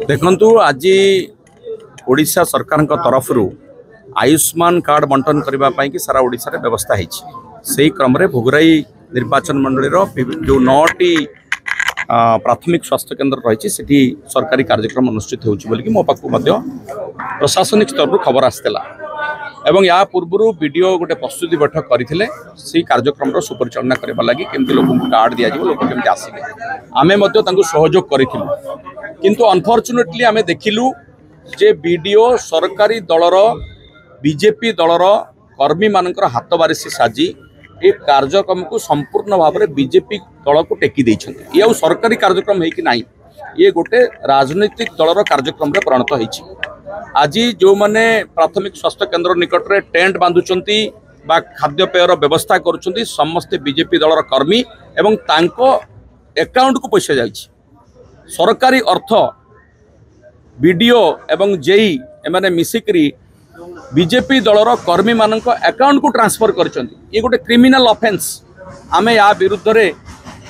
देखंतु आज ओडिशा सरकार तरफ आयुष्मान कार्ड बंटन करने की सारा ओडिशा रे व्यवस्था है। क्रम रे भोगराई निर्वाचन मंडली जो 9टी प्राथमिक स्वास्थ्य केन्द्र रही सरकारी कार्यक्रम अनुष्ठित होगी मो पाक प्रशासनिक स्तर खबर आसाला एवं या पूर्व वीडियो गोटे प्रस्तुति बैठक करते से कार्यक्रम सुपरिचालना करने लगी केमती लोक कार्ड दि लोक केमती आसिले आमे सहयोग करूँ किंतु अनफॉर्चुनेटली आमे देखिलु जे वीडियो सरकारी दलर बीजेपी दलर कर्मी मानकर हाथ बारिशी साजी ए कार्यक्रम को संपूर्ण भाव में बीजेपी दल को टेकी देइछन्ते। ये सरकारी कार्यक्रम है कि नहीं, ये गोटे राजनीतिक दलर कार्यक्रम रे परिणत होइछि। आज जो माने प्राथमिक स्वास्थ्य केन्द्र निकट रे टेंट बांधुचंती बा खाद्यपेयर व्यवस्था करुचंती समस्त बीजेपी दलर कर्मी एवं तांको अकाउंट को पैसा जाइछि। सरकारी अर्थ बीडीओ एवं जेई एमाने मिसिकरी बीजेपी दलर कर्मी मानक अकाउंट को ट्रांसफर करचंती। ये गोटे क्रिमिनल ऑफेंस। आमे या विरुद्ध रे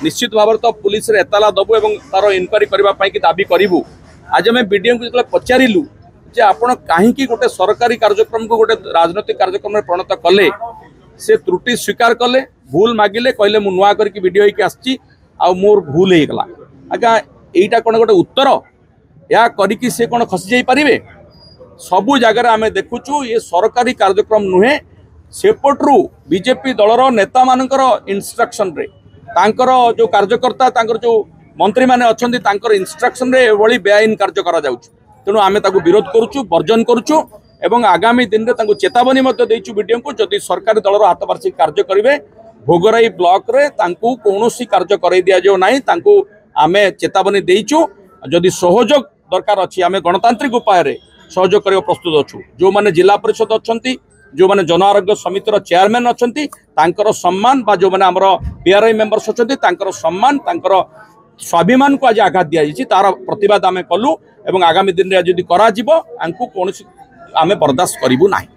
निश्चित भाव तो पुलिस रे एतला दबु एवं तार इनक्वारी करबा पई कि दाबी करिवु। आज आमे बीडीओ को जतले पचारिलु जे आपण काहेकि गोटे सरकारी कार्यक्रम को गोटे राजनीतिक कार्यक्रम में परिणत कले, से त्रुटि स्वीकार कले, भूल मागिले, कहले मु नुआ करके वीडियो होइके आछि आ मोर भूल हे गला। आगा एटा कोन गोटे उत्तर या करिकि से कोन खसी जाई परिबे? सबु जगह आमे देखुचु ये सरकारी कार्यक्रम नुहे, सेपटरू बीजेपी दलर नेता मानकर इंस्ट्रक्शन रे तांकर जो कार्यकर्ता तांकर जो मंत्री माने अछंती तांकर इंस्ट्रक्शन रे एवली बेआईन कार्य करा जाउछु। तेणु आमे ताकू विरोध करुचु, वर्जन करुचु एवं आगामी दिन में तांको चेतावनी मध्य देइछु वीडियो को जदि सरकारी दलर हाथबारसी कार्य करिवे भोगराई ब्लॉक रे तांको कोनोसी कार्य कराई दिया जो नाही। तांको आमे चेतावनी देइछु। जदि सहयोग दरकार अछि आमे गणतांत्रिक उपाय रे सहयोग करबा प्रस्तुत अछु। जो माने जिला परिषद अछंती, जो माने जन आरोग्य समितिर चेयरमैन अछंती तांकर सम्मान बा जो माने हमर पीआरआई मेंबर्स अछंती तांकर सम्मान तांकर स्वाभिमान को आज आघात दिया जाइछि। तार प्रतिवाद आमे कलु एवं आगामी दिन रे जदि करा जिवो आंकु कोनोसी आमे बर्दाश्त करिवु नाही।